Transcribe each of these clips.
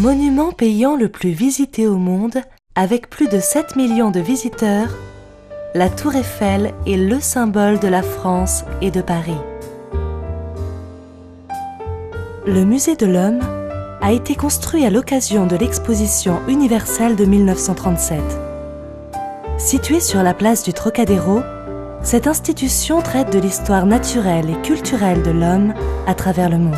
Monument payant le plus visité au monde, avec plus de 7 millions de visiteurs, la Tour Eiffel est le symbole de la France et de Paris. Le Musée de l'Homme a été construit à l'occasion de l'Exposition universelle de 1937. Située sur la place du Trocadéro, cette institution traite de l'histoire naturelle et culturelle de l'homme à travers le monde.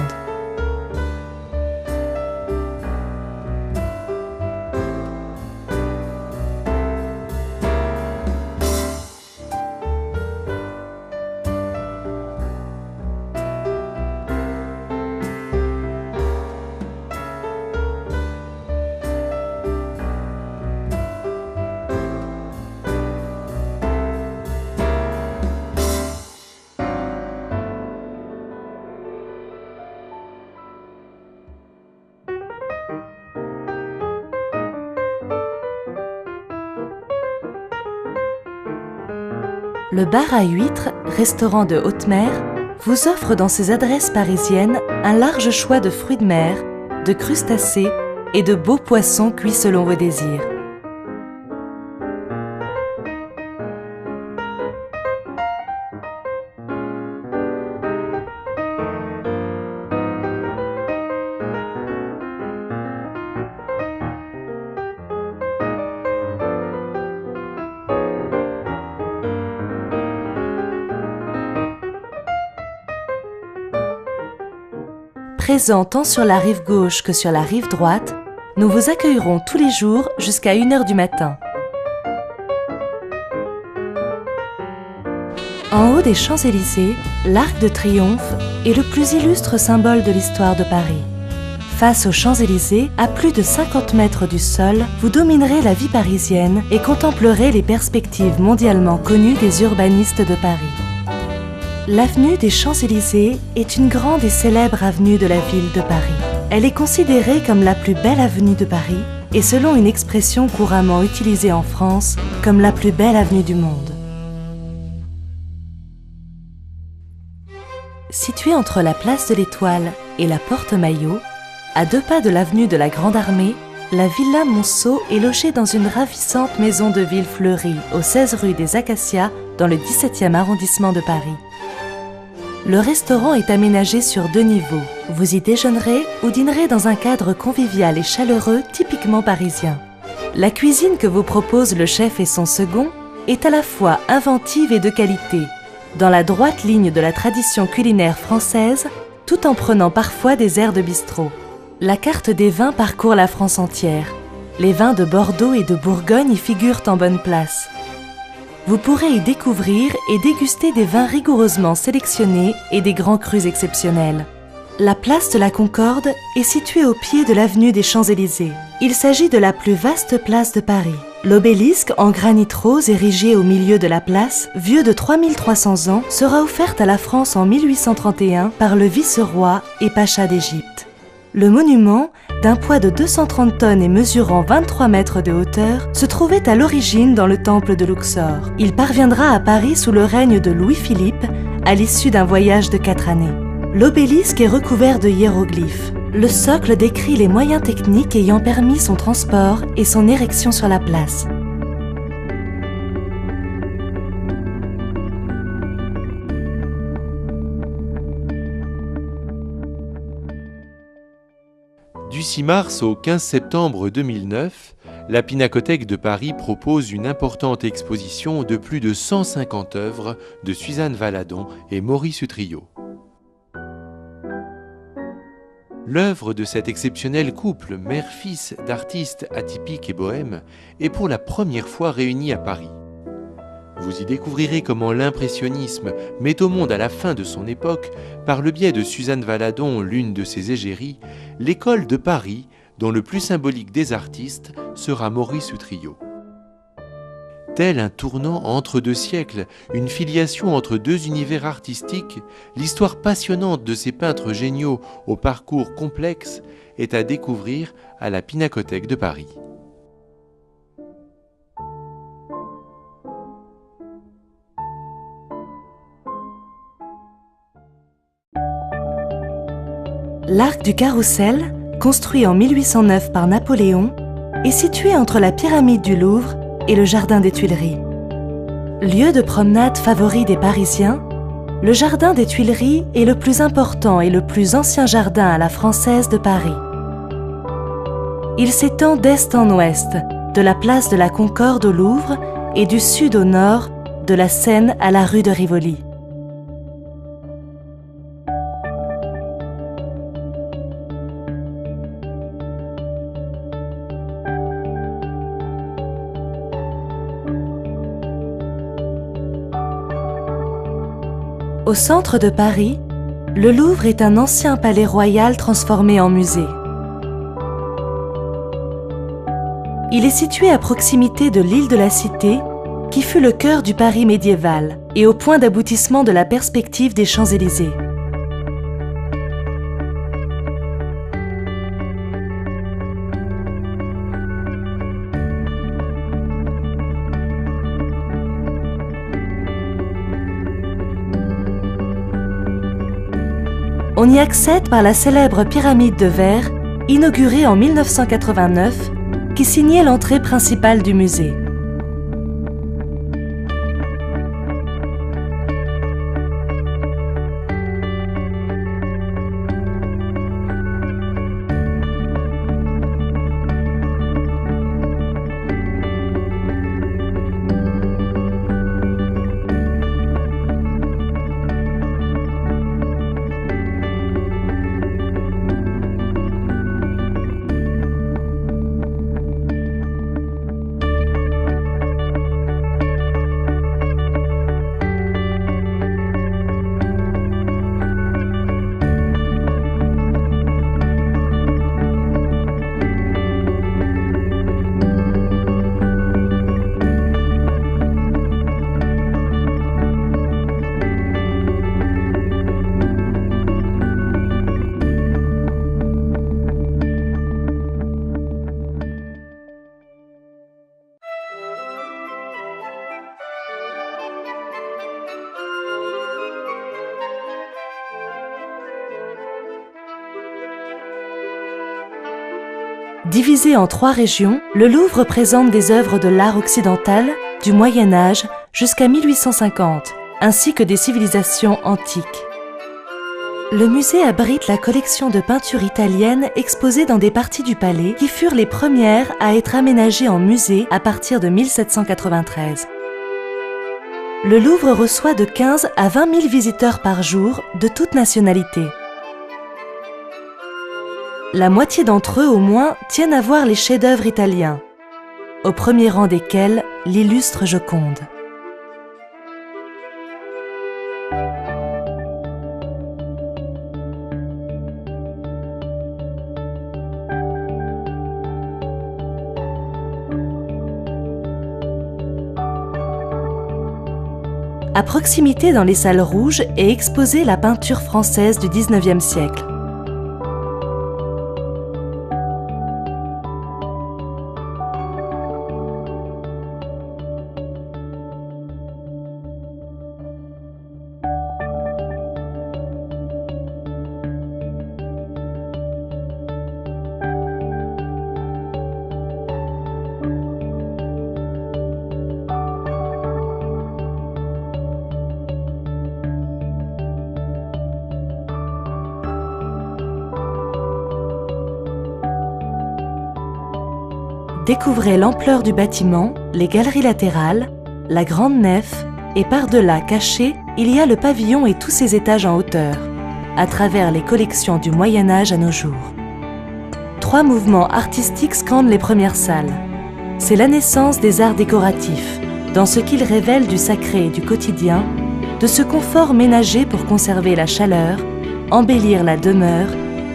Le bar à huîtres, restaurant de haute mer, vous offre dans ses adresses parisiennes un large choix de fruits de mer, de crustacés et de beaux poissons cuits selon vos désirs. Présents tant sur la rive gauche que sur la rive droite, nous vous accueillerons tous les jours jusqu'à 1h du matin. En haut des Champs-Élysées, l'Arc de Triomphe est le plus illustre symbole de l'histoire de Paris. Face aux Champs-Élysées, à plus de 50 mètres du sol, vous dominerez la vie parisienne et contemplerez les perspectives mondialement connues des urbanistes de Paris. L'avenue des Champs-Élysées est une grande et célèbre avenue de la ville de Paris. Elle est considérée comme la plus belle avenue de Paris et selon une expression couramment utilisée en France, comme la plus belle avenue du monde. Située entre la place de l'Étoile et la Porte Maillot, à 2 pas de l'avenue de la Grande Armée, la Villa Monceau est logée dans une ravissante maison de ville fleurie au 16 rue des Acacias dans le 17e arrondissement de Paris. Le restaurant est aménagé sur 2 niveaux. Vous y déjeunerez ou dînerez dans un cadre convivial et chaleureux typiquement parisien. La cuisine que vous propose le chef et son second est à la fois inventive et de qualité, dans la droite ligne de la tradition culinaire française, tout en prenant parfois des airs de bistrot. La carte des vins parcourt la France entière. Les vins de Bordeaux et de Bourgogne y figurent en bonne place. Vous pourrez y découvrir et déguster des vins rigoureusement sélectionnés et des grands crus exceptionnels. La place de la Concorde est située au pied de l'avenue des Champs-Élysées. Il s'agit de la plus vaste place de Paris. L'obélisque en granit rose érigé au milieu de la place, vieux de 3300 ans, sera offerte à la France en 1831 par le vice-roi et pacha d'Égypte. Le monument, d'un poids de 230 tonnes et mesurant 23 mètres de hauteur, se trouvait à l'origine dans le temple de Luxor. Il parviendra à Paris sous le règne de Louis-Philippe, à l'issue d'un voyage de 4 années. L'obélisque est recouvert de hiéroglyphes. Le socle décrit les moyens techniques ayant permis son transport et son érection sur la place. Du 6 mars au 15 septembre 2009, la Pinacothèque de Paris propose une importante exposition de plus de 150 œuvres de Suzanne Valadon et Maurice Utrillo. L'œuvre de cet exceptionnel couple, mère-fils d'artistes atypiques et bohèmes, est pour la première fois réunie à Paris. Vous y découvrirez comment l'impressionnisme met au monde à la fin de son époque, par le biais de Suzanne Valadon, l'une de ses égéries, l'école de Paris, dont le plus symbolique des artistes sera Maurice Utrillo. Tel un tournant entre 2 siècles, une filiation entre 2 univers artistiques, l'histoire passionnante de ces peintres géniaux au parcours complexe est à découvrir à la Pinacothèque de Paris. L'Arc du Carrousel, construit en 1809 par Napoléon, est situé entre la pyramide du Louvre et le jardin des Tuileries. Lieu de promenade favori des Parisiens, le jardin des Tuileries est le plus important et le plus ancien jardin à la française de Paris. Il s'étend d'est en ouest, de la place de la Concorde au Louvre et du sud au nord, de la Seine à la rue de Rivoli. Au centre de Paris, le Louvre est un ancien palais royal transformé en musée. Il est situé à proximité de l'île de la Cité, qui fut le cœur du Paris médiéval et au point d'aboutissement de la perspective des Champs-Élysées. On y accède par la célèbre pyramide de verre, inaugurée en 1989, qui signait l'entrée principale du musée. Divisé en 3 régions, le Louvre présente des œuvres de l'art occidental, du Moyen Âge jusqu'à 1850, ainsi que des civilisations antiques. Le musée abrite la collection de peintures italiennes exposées dans des parties du palais qui furent les premières à être aménagées en musée à partir de 1793. Le Louvre reçoit de 15 à 20 000 visiteurs par jour de toutes nationalités. La moitié d'entre eux au moins tiennent à voir les chefs-d'œuvre italiens, au premier rang desquels l'illustre Joconde. À proximité dans les salles rouges est exposée la peinture française du XIXe siècle. Découvrez l'ampleur du bâtiment, les galeries latérales, la grande nef et par-delà caché, il y a le pavillon et tous ses étages en hauteur, à travers les collections du Moyen Âge à nos jours. 3 mouvements artistiques scandent les premières salles. C'est la naissance des arts décoratifs, dans ce qu'ils révèlent du sacré et du quotidien, de ce confort ménagé pour conserver la chaleur, embellir la demeure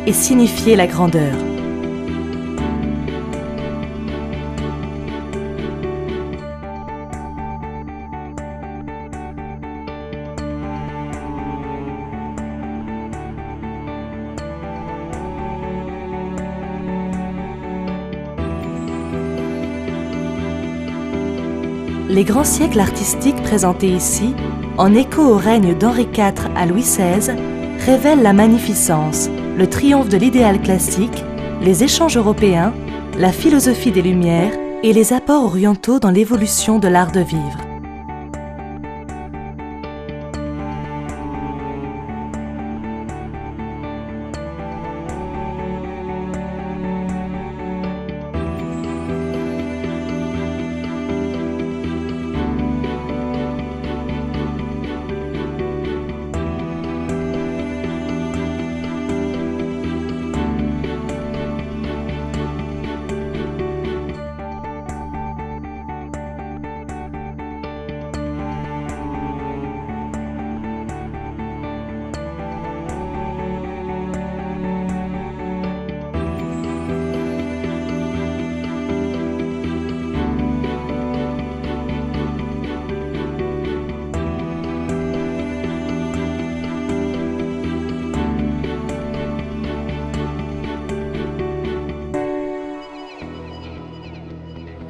et signifier la grandeur. Les grands siècles artistiques présentés ici, en écho au règne d'Henri IV à Louis XVI, révèlent la magnificence, le triomphe de l'idéal classique, les échanges européens, la philosophie des Lumières et les apports orientaux dans l'évolution de l'art de vivre.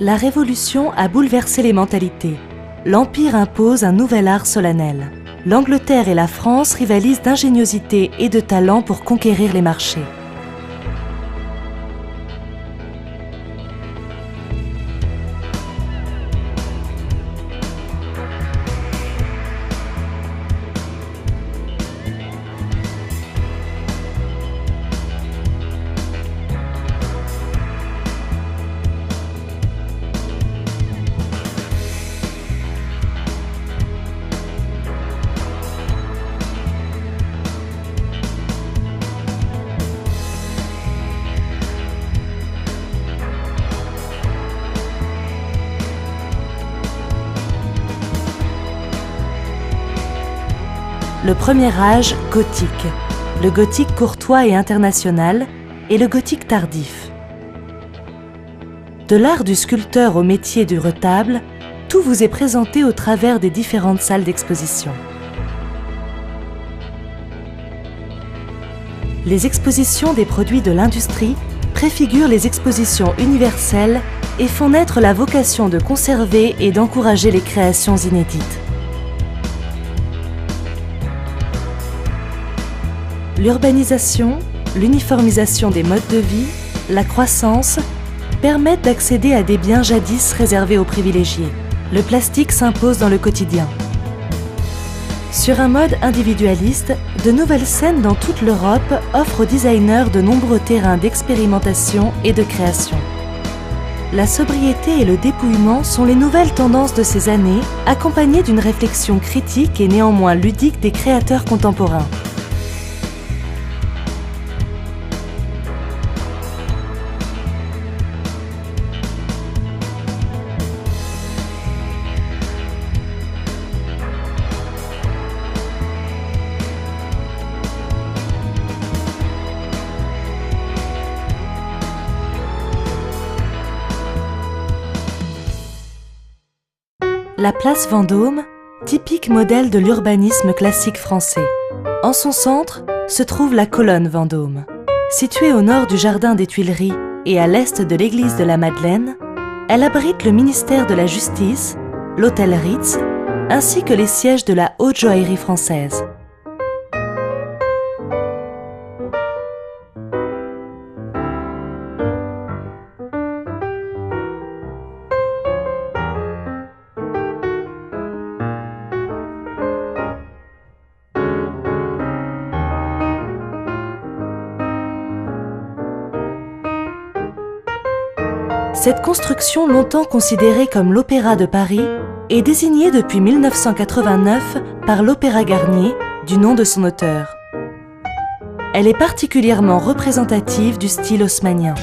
La Révolution a bouleversé les mentalités. L'Empire impose un nouvel art solennel. L'Angleterre et la France rivalisent d'ingéniosité et de talent pour conquérir les marchés. Le premier âge gothique, le gothique courtois et international et le gothique tardif. De l'art du sculpteur au métier du retable, tout vous est présenté au travers des différentes salles d'exposition. Les expositions des produits de l'industrie préfigurent les expositions universelles et font naître la vocation de conserver et d'encourager les créations inédites. L'urbanisation, l'uniformisation des modes de vie, la croissance permettent d'accéder à des biens jadis réservés aux privilégiés. Le plastique s'impose dans le quotidien. Sur un mode individualiste, de nouvelles scènes dans toute l'Europe offrent aux designers de nombreux terrains d'expérimentation et de création. La sobriété et le dépouillement sont les nouvelles tendances de ces années, accompagnées d'une réflexion critique et néanmoins ludique des créateurs contemporains. La place Vendôme, typique modèle de l'urbanisme classique français. En son centre se trouve la colonne Vendôme. Située au nord du jardin des Tuileries et à l'est de l'église de la Madeleine, elle abrite le ministère de la Justice, l'hôtel Ritz, ainsi que les sièges de la haute joaillerie française. Cette construction, longtemps considérée comme l'Opéra de Paris, est désignée depuis 1989 par l'Opéra Garnier, du nom de son auteur. Elle est particulièrement représentative du style haussmannien.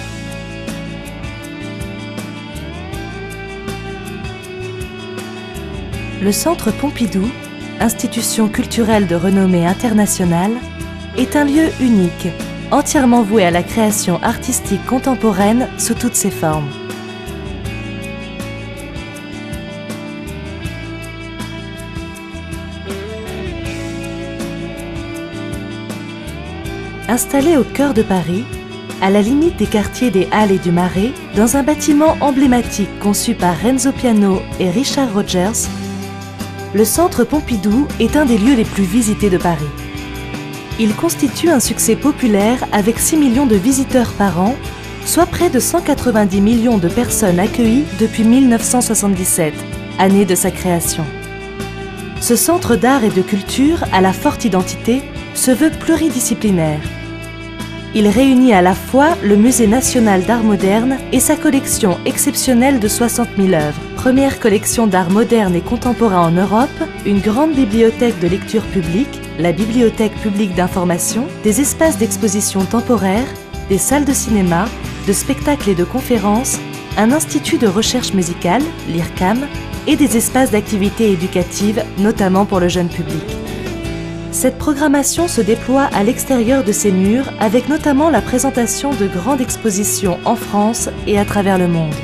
Le Centre Pompidou, institution culturelle de renommée internationale, est un lieu unique, entièrement voué à la création artistique contemporaine sous toutes ses formes. Installé au cœur de Paris, à la limite des quartiers des Halles et du Marais, dans un bâtiment emblématique conçu par Renzo Piano et Richard Rogers, le Centre Pompidou est un des lieux les plus visités de Paris. Il constitue un succès populaire avec 6 millions de visiteurs par an près de 190 millions de personnes accueillies depuis 1977, année de sa création. Ce centre d'art et de culture, à la forte identité, se veut pluridisciplinaire. Il réunit à la fois le Musée national d'art moderne et sa collection exceptionnelle de 60 000 œuvres. Première collection d'art moderne et contemporain en Europe, une grande bibliothèque de lecture publique, la Bibliothèque publique d'information, des espaces d'exposition temporaires, des salles de cinéma, de spectacles et de conférences, un institut de recherche musicale, l'IRCAM, et des espaces d'activités éducatives, notamment pour le jeune public. Cette programmation se déploie à l'extérieur de ces murs avec notamment la présentation de grandes expositions en France et à travers le monde.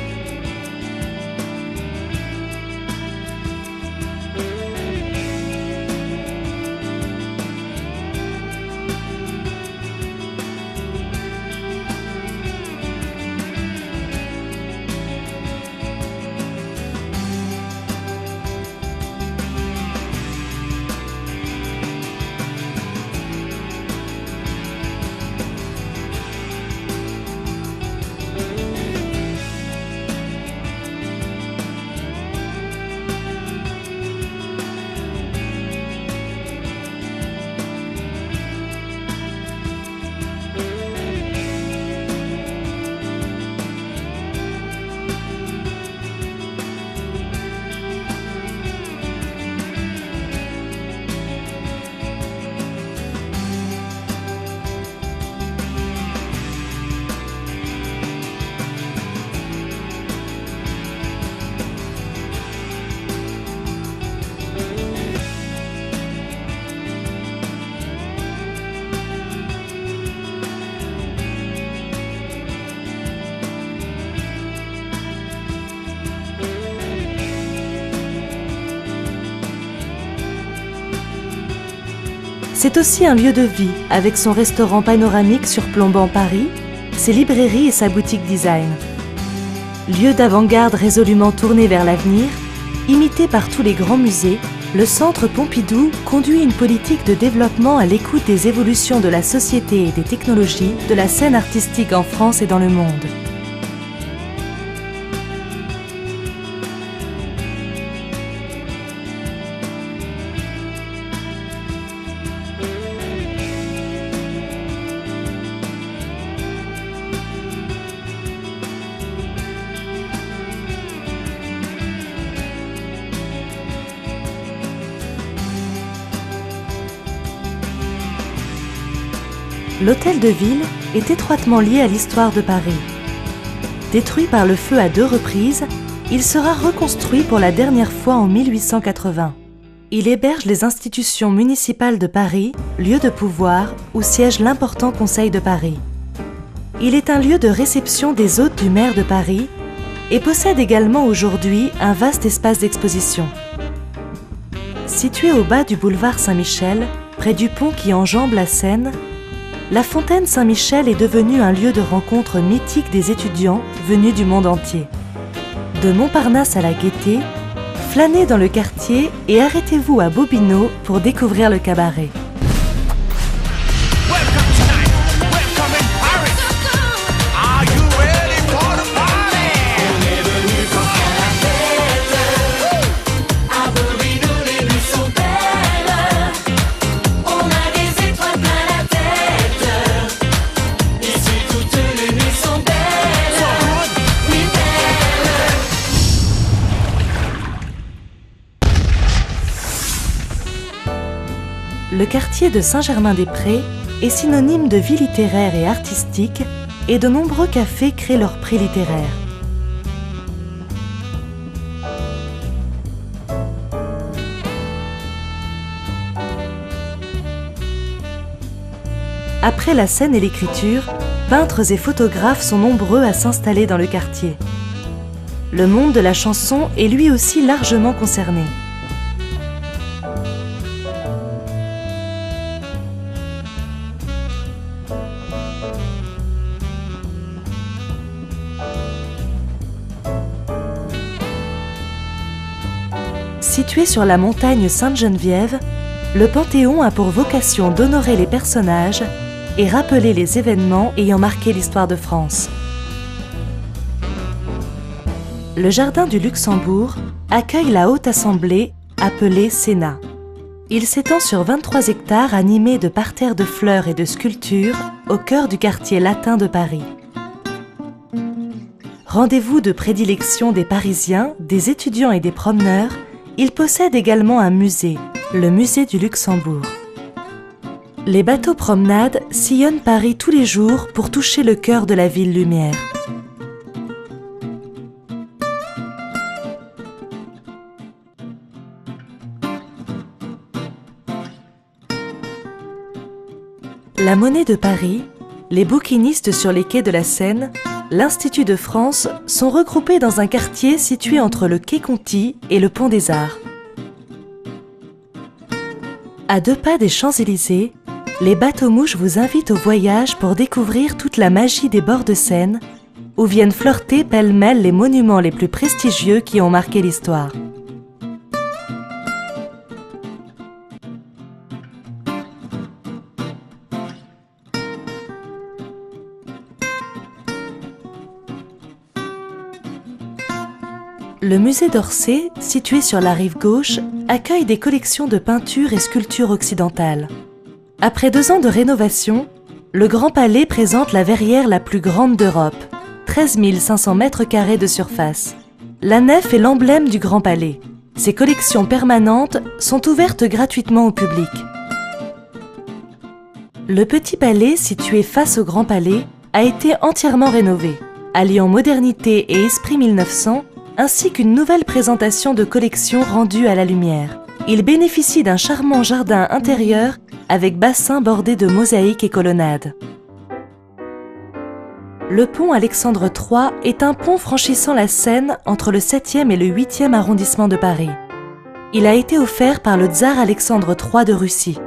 C'est aussi un lieu de vie, avec son restaurant panoramique surplombant Paris, ses librairies et sa boutique design. Lieu d'avant-garde résolument tourné vers l'avenir, imité par tous les grands musées, le Centre Pompidou conduit une politique de développement à l'écoute des évolutions de la société et des technologies, de la scène artistique en France et dans le monde. L'hôtel de ville est étroitement lié à l'histoire de Paris. Détruit par le feu à 2 reprises, il sera reconstruit pour la dernière fois en 1880. Il héberge les institutions municipales de Paris, lieu de pouvoir où siège l'important Conseil de Paris. Il est un lieu de réception des hôtes du maire de Paris et possède également aujourd'hui un vaste espace d'exposition. Situé au bas du boulevard Saint-Michel, près du pont qui enjambe la Seine, la fontaine Saint-Michel est devenue un lieu de rencontre mythique des étudiants venus du monde entier. De Montparnasse à la Gaîté, flânez dans le quartier et arrêtez-vous à Bobino pour découvrir le cabaret. Le quartier de Saint-Germain-des-Prés est synonyme de vie littéraire et artistique et de nombreux cafés créent leur prix littéraire. Après la scène et l'écriture, peintres et photographes sont nombreux à s'installer dans le quartier. Le monde de la chanson est lui aussi largement concerné. Situé sur la montagne Sainte-Geneviève, le Panthéon a pour vocation d'honorer les personnages et rappeler les événements ayant marqué l'histoire de France. le Jardin du Luxembourg accueille la Haute Assemblée, appelée Sénat. Il s'étend sur 23 hectares animés de parterres de fleurs et de sculptures au cœur du quartier latin de Paris. Rendez-vous de prédilection des Parisiens, des étudiants et des promeneurs, il possède également un musée, le Musée du Luxembourg. Les bateaux promenades sillonnent Paris tous les jours pour toucher le cœur de la ville lumière. La Monnaie de Paris, les bouquinistes sur les quais de la Seine, l'Institut de France sont regroupés dans un quartier situé entre le quai Conti et le pont des Arts. À 2 pas des Champs-Élysées, les bateaux-mouches vous invitent au voyage pour découvrir toute la magie des bords de Seine, où viennent flirter pêle-mêle les monuments les plus prestigieux qui ont marqué l'histoire. Le musée d'Orsay, situé sur la rive gauche, accueille des collections de peintures et sculptures occidentales. Après 2 ans de rénovation, le Grand Palais présente la verrière la plus grande d'Europe, 13 500 mètres carrés de surface. La nef est l'emblème du Grand Palais. Ses collections permanentes sont ouvertes gratuitement au public. Le Petit Palais, situé face au Grand Palais, a été entièrement rénové, alliant modernité et esprit 1900, ainsi qu'une nouvelle présentation de collection rendue à la lumière. Il bénéficie d'un charmant jardin intérieur avec bassin bordé de mosaïques et colonnades. Le pont Alexandre III est un pont franchissant la Seine entre le 7e et le 8e arrondissement de Paris. Il a été offert par le tsar Alexandre III de Russie.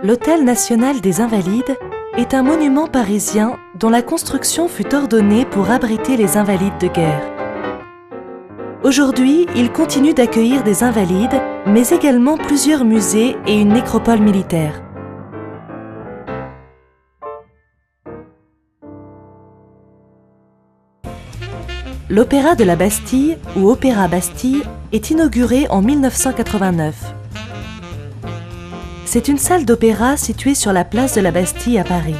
L'Hôtel national des Invalides est un monument parisien dont la construction fut ordonnée pour abriter les invalides de guerre. Aujourd'hui, il continue d'accueillir des invalides, mais également plusieurs musées et une nécropole militaire. L'Opéra de la Bastille, ou Opéra Bastille, est inauguré en 1989. C'est une salle d'opéra située sur la place de la Bastille à Paris.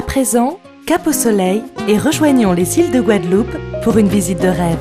À présent, cap au soleil et rejoignons les îles de Guadeloupe pour une visite de rêve.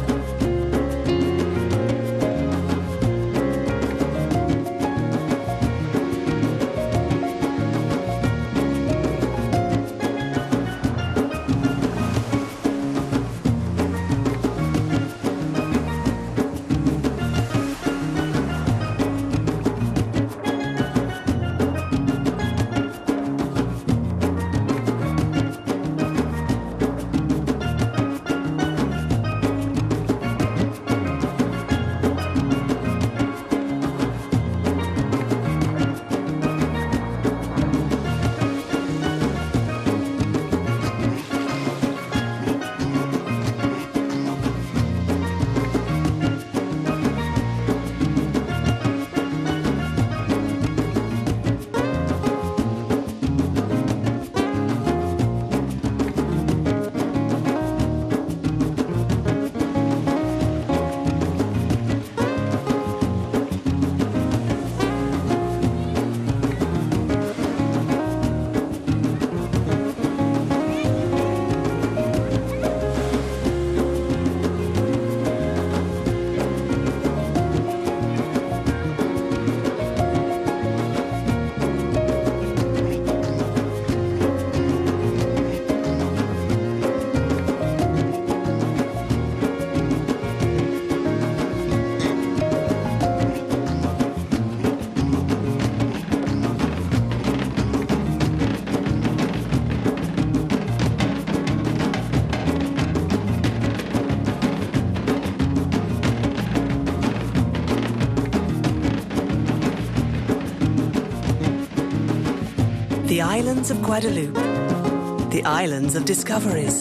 The islands of Guadeloupe, the islands of discoveries,